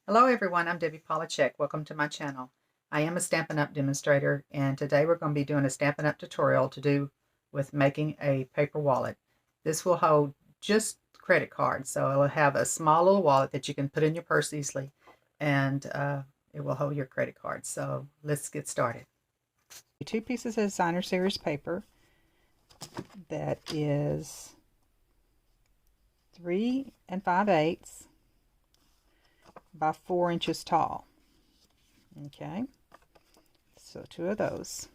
Hello everyone, I'm Debbie Polachek. Welcome to my channel. I am a Stampin' Up demonstrator, and today we're going to be doing a Stampin' Up tutorial to do with making a paper wallet. This will hold just credit cards, so it'll have a small little wallet that you can put in your purse easily, and it will hold your credit cards. So let's get started. 2 pieces of designer series paper that is 3 5/8 by 4 inches tall. Okay, so 2 of those.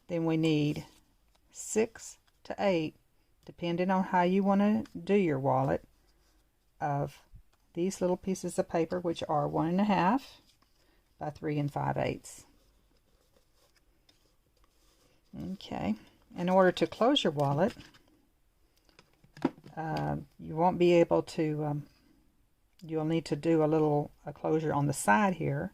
Then we need 6 to 8, depending on how you want to do your wallet, of these little pieces of paper, which are 1 1/2 by 3 5/8. Okay, in order to close your wallet, you won't be able to you'll need to do a little closure on the side here.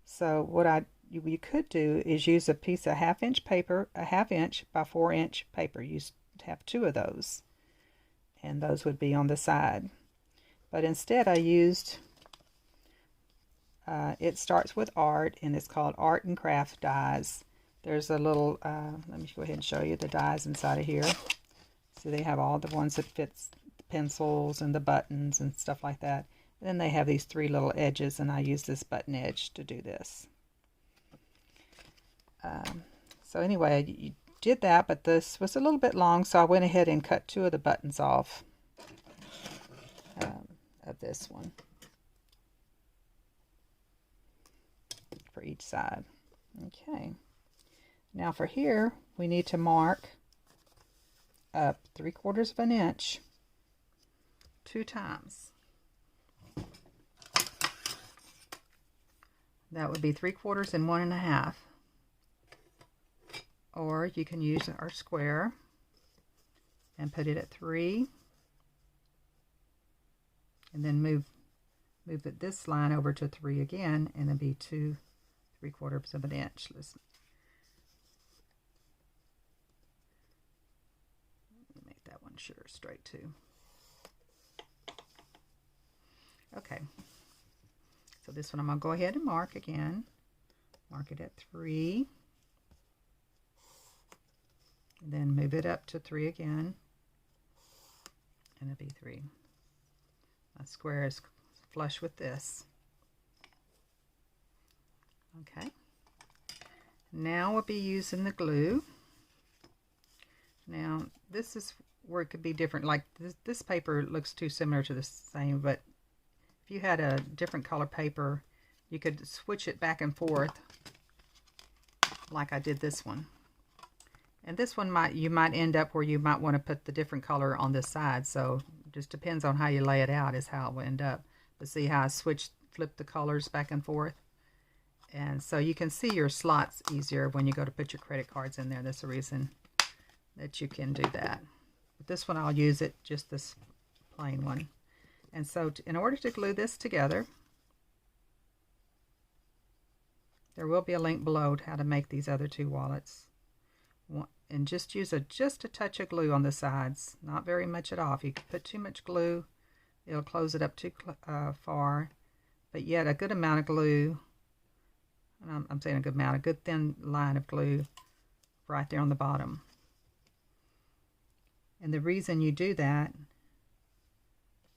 So what you could do is use a piece of 1/2 inch paper, a 1/2 inch by 4 inch paper. You have 2 of those, and those would be on the side. But instead I used, it starts with art, and it's called Art and Craft dies. There's a little, let me go ahead and show you the dies inside of here. So they have all the ones that fits the pencils and the buttons and stuff like that. And then they have these 3 little edges, and I use this button edge to do this. So anyway, you did that, but this was a little bit long, so I went ahead and cut 2 of the buttons off of this one for each side. Okay, now for here we need to mark up 3/4 of an inch 2 times. That would be 3/4 and 1 1/2. Or you can use our square and put it at 3, and then move this line over to 3 again, and then be 2 3/4 of an inch. Let's make that one straight too. Okay, so this one I'm going to go ahead and mark again. Mark it at 3. And then move it up to 3 again, and it'll be 3. My square is flush with this. Okay, now we'll be using the glue. Now this is where it could be different. Like this paper looks too similar to the same, but if you had a different color paper, you could switch it back and forth like I did this one. And this one you might end up where you might want to put the different color on this side. So it just depends on how you lay it out is how it will end up. But see how I flip the colors back and forth? And so you can see your slots easier when you go to put your credit cards in there. That's the reason that you can do that. But this one I'll use it, just this plain one. And so in order to glue this together, there will be a link below how to make these other 2 wallets. And just use just a touch of glue on the sides, not very much at all. If you put too much glue, it'll close it up too far. But yet a good amount of glue, and I'm saying a good amount, a good thin line of glue right there on the bottom. And the reason you do that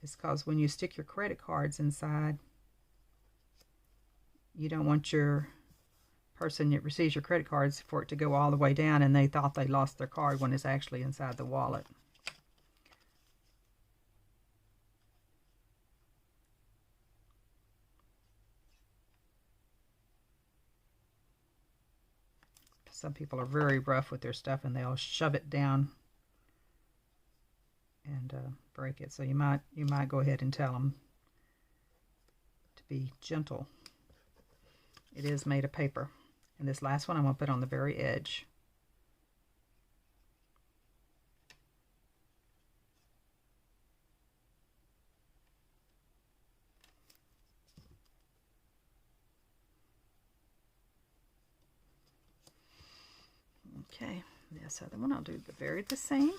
is because when you stick your credit cards inside, you don't want your person that receives your credit cards for it to go all the way down and they thought they lost their card when it's actually inside the wallet. Some people are very rough with their stuff, and they'll shove it down and break it. So you might go ahead and tell them to be gentle. It is made of paper. And this last one I'm going to put on the very edge. Okay, this other one I'll do the same.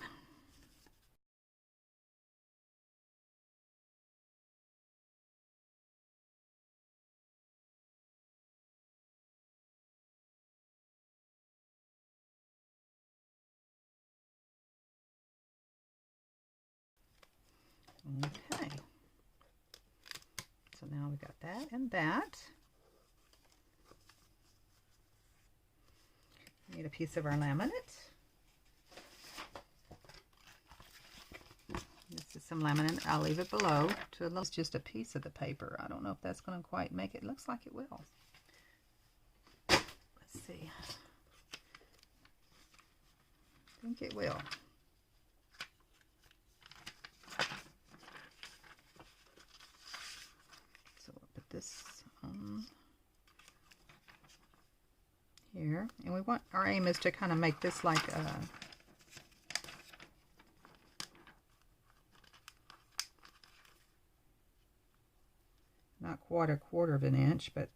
Okay. So now we got that and that. Need a piece of our laminate. This is some laminate. I'll leave it below to it's just a piece of the paper. I don't know if that's going to quite make it. Looks like it will. Let's see. I think it will. So we'll put this on here, and we want, our aim is to kind of make this like a not quite a quarter of an inch, but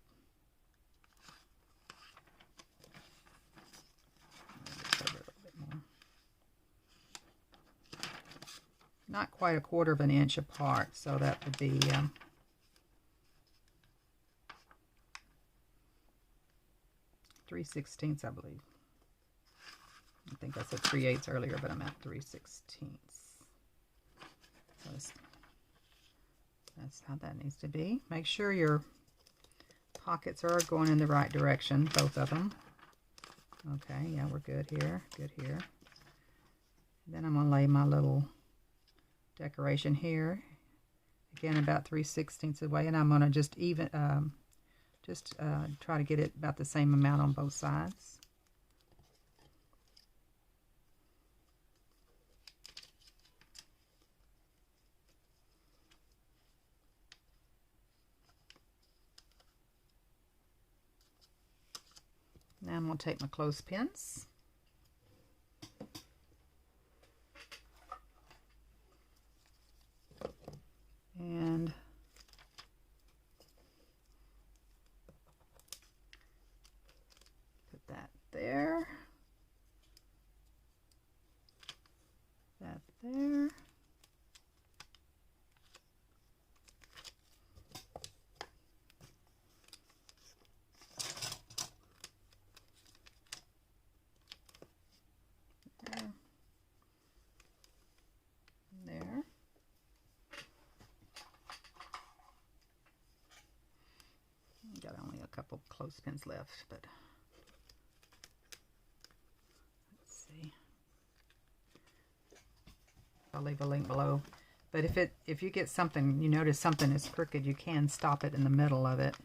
not quite a quarter of an inch apart, so that would be 3/16, I believe. I think I said 3/8 earlier, but I'm at 3/16. So that's how that needs to be. Make sure your pockets are going in the right direction, both of them. Okay, yeah, we're good here, good here. Then I'm going to lay my little decoration here. Again, about 3/16 away, and I'm going to just even, try to get it about the same amount on both sides. Now I'm going to take my clothespins and put that there, that there. There. Got only a couple clothespins left, but let's see. I'll leave a link below. But if you get something, you notice something is crooked, you can stop it in the middle of it.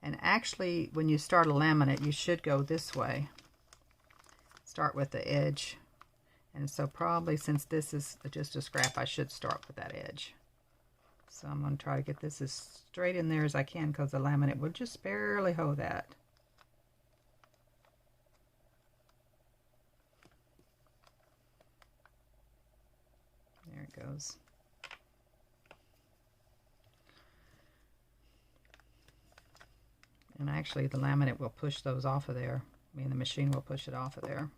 And actually, when you start a laminate, you should go this way. Start with the edge. And so probably since this is just a scrap, I should start with that edge. So I'm going to try to get this as straight in there as I can, because the laminate will just barely hold that. There it goes. And actually the laminate will push those off of there. I mean, the machine will push it off of there.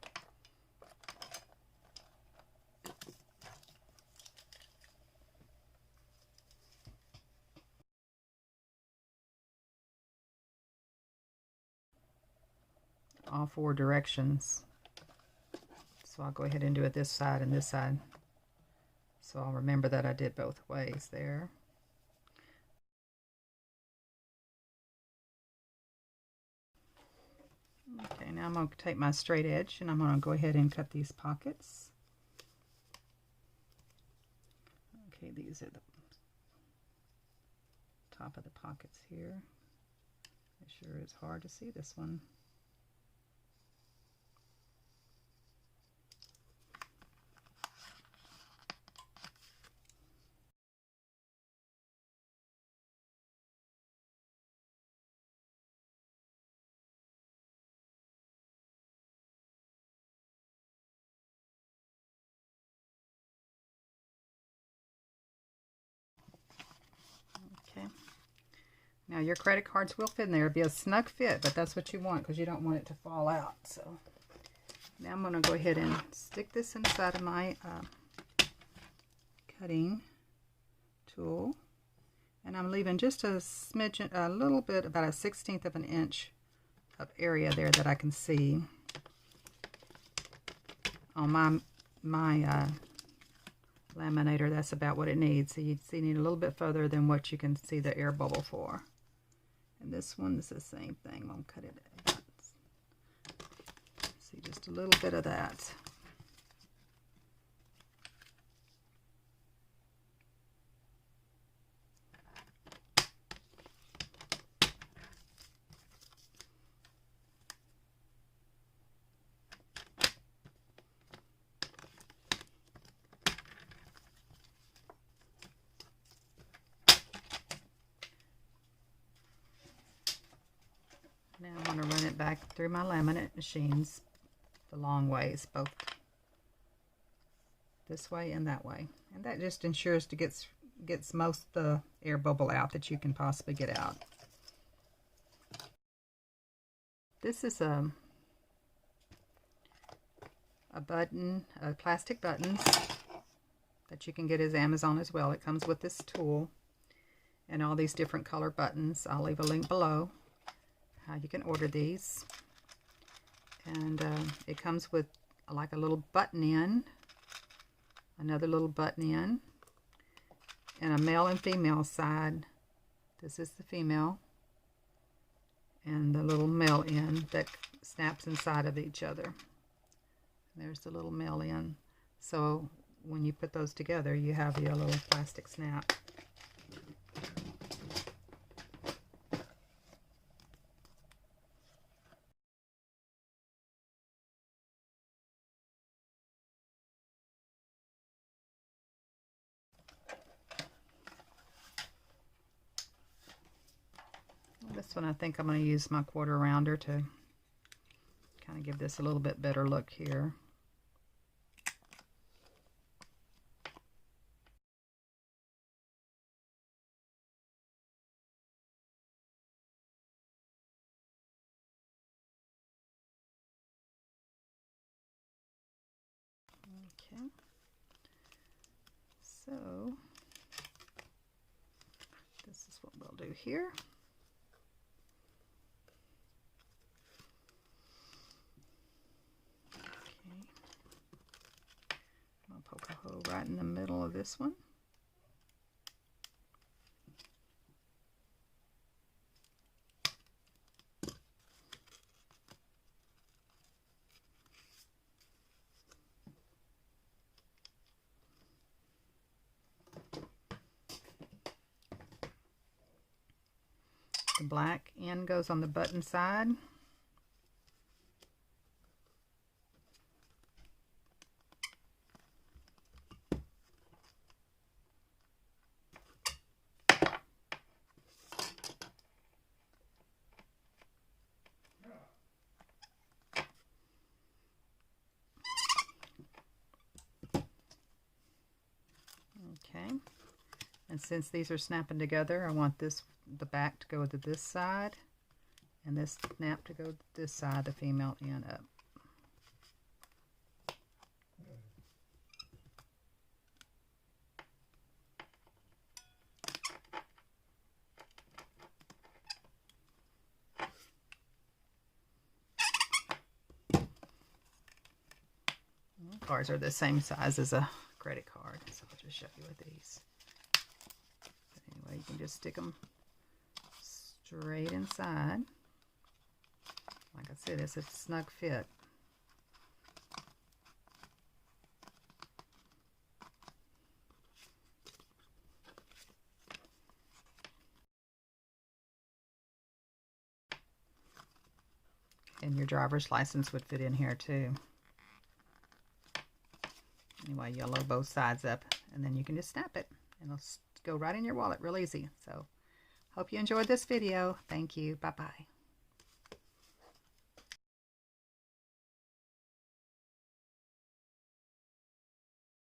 All four directions. So I'll go ahead and do it this side and this side. So I'll remember that I did both ways there. Okay, now I'm going to take my straight edge and I'm going to go ahead and cut these pockets. Okay, these are the top of the pockets here. It sure is hard to see this one. Okay. Now your credit cards will fit in there. It'll be a snug fit, but that's what you want because you don't want it to fall out. So now I'm going to go ahead and stick this inside of my cutting tool, and I'm leaving just a smidgen, a little bit, about a 1/16 of an inch of area there that I can see on my laminator, that's about what it needs. So you'd see it need a little bit further than what you can see the air bubble for. And this one is the same thing. I'm going to cut it out. See just a little bit of that. Now I'm going to run it back through my laminate machines the long ways, both this way and that way. And that just ensures to gets most of the air bubble out that you can possibly get out. This is a button, plastic buttons that you can get as Amazon as well. It comes with this tool and all these different color buttons. I'll leave a link below how you can order these. And it comes with like a little button in, another little button in, and a male and female side. This is the female, and the little male end that snaps inside of each other. There's the little male end. So when you put those together, you have your little plastic snap. This one I think I'm going to use my quarter rounder to kind of give this a little bit better look here. Okay, so this is what we'll do here. I'll poke a hole right in the middle of this one. The black end goes on the button side. Okay, and since these are snapping together, I want the back to go to this side and this snap to go to this side, the female end up. Cards are the same size as a credit card, so I'll just show you with these. But anyway, you can just stick them straight inside. Like I said, it's a snug fit. And your driver's license would fit in here too. Anyway, you'll load both sides up, and then you can just snap it, and it'll go right in your wallet real easy. So, hope you enjoyed this video. Thank you. Bye-bye.